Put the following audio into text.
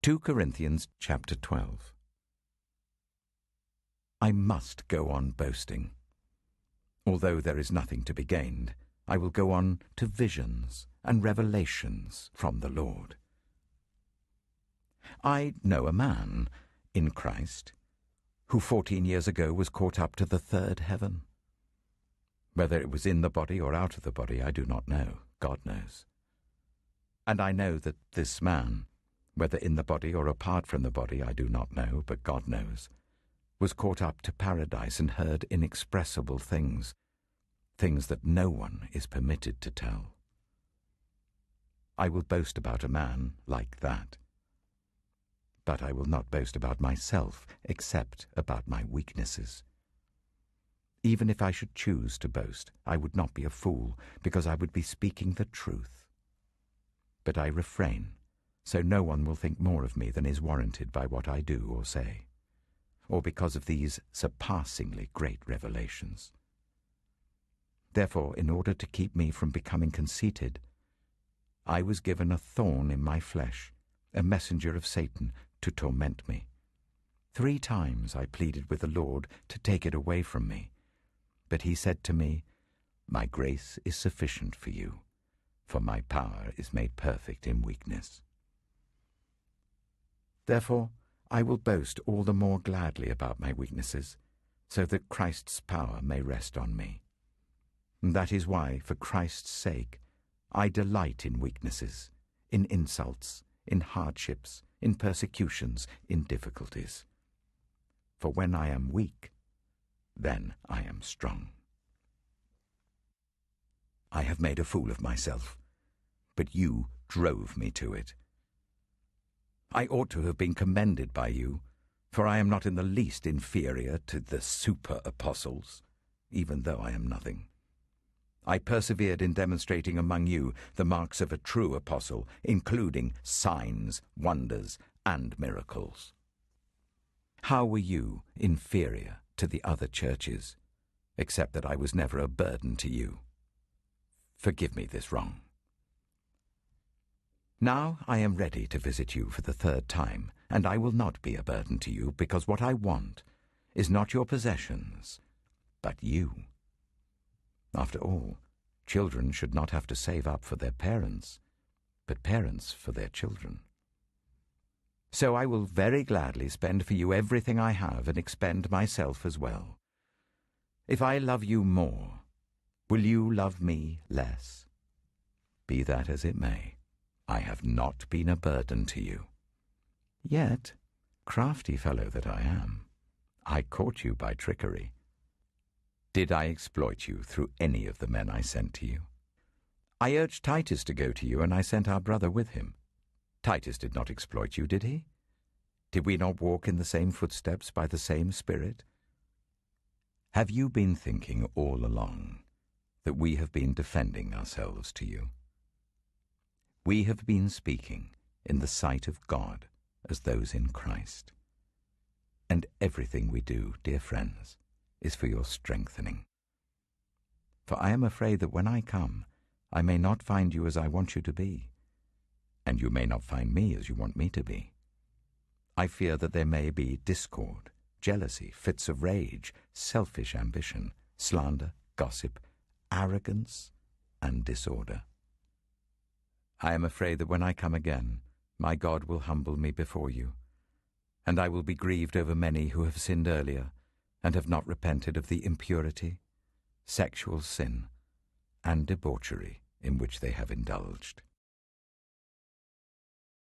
2 Corinthians chapter 12. I must go on boasting. Although there is nothing to be gained, I will go on to visions and revelations from the Lord. I know a man in Christ who 14 years ago was caught up to the third heaven. Whether it was in the body or out of the body, I do not know. God knows. And I know that this man, whether in the body or apart from the body, I do not know, but God knows, was caught up to paradise and heard inexpressible things, things that no one is permitted to tell. I will boast about a man like that. But I will not boast about myself, except about my weaknesses. Even if I should choose to boast, I would not be a fool, because I would be speaking the truth. But I refrain, so no one will think more of me than is warranted by what I do or say, or because of these surpassingly great revelations. Therefore, in order to keep me from becoming conceited, I was given a thorn in my flesh, a messenger of Satan, to torment me. 3 times I pleaded with the Lord to take it away from me. But he said to me, "My grace is sufficient for you, for my power is made perfect in weakness." Therefore, I will boast all the more gladly about my weaknesses, so that Christ's power may rest on me. And that is why, for Christ's sake, I delight in weaknesses, in insults, in hardships, in persecutions, in difficulties. For when I am weak, then I am strong. I have made a fool of myself, but you drove me to it. I ought to have been commended by you, for I am not in the least inferior to the super-apostles, even though I am nothing. I persevered in demonstrating among you the marks of a true apostle, including signs, wonders, and miracles. How were you inferior to the other churches, except that I was never a burden to you? Forgive me this wrong. Now I am ready to visit you for the 3rd time, and I will not be a burden to you, because what I want is not your possessions, but you. After all, children should not have to save up for their parents, but parents for their children. So I will very gladly spend for you everything I have and expend myself as well. If I love you more, will you love me less? Be that as it may, I have not been a burden to you. Yet, crafty fellow that I am, I caught you by trickery. Did I exploit you through any of the men I sent to you? I urged Titus to go to you, and I sent our brother with him. Titus did not exploit you, did he? Did we not walk in the same footsteps by the same Spirit? Have you been thinking all along that we have been defending ourselves to you? We have been speaking in the sight of God as those in Christ. And everything we do, dear friends, is for your strengthening. For I am afraid that when I come, I may not find you as I want you to be, and you may not find me as you want me to be. I fear that there may be discord, jealousy, fits of rage, selfish ambition, slander, gossip, arrogance, and disorder. I am afraid that when I come again, my God will humble me before you, and I will be grieved over many who have sinned earlier and have not repented of the impurity, sexual sin, and debauchery in which they have indulged.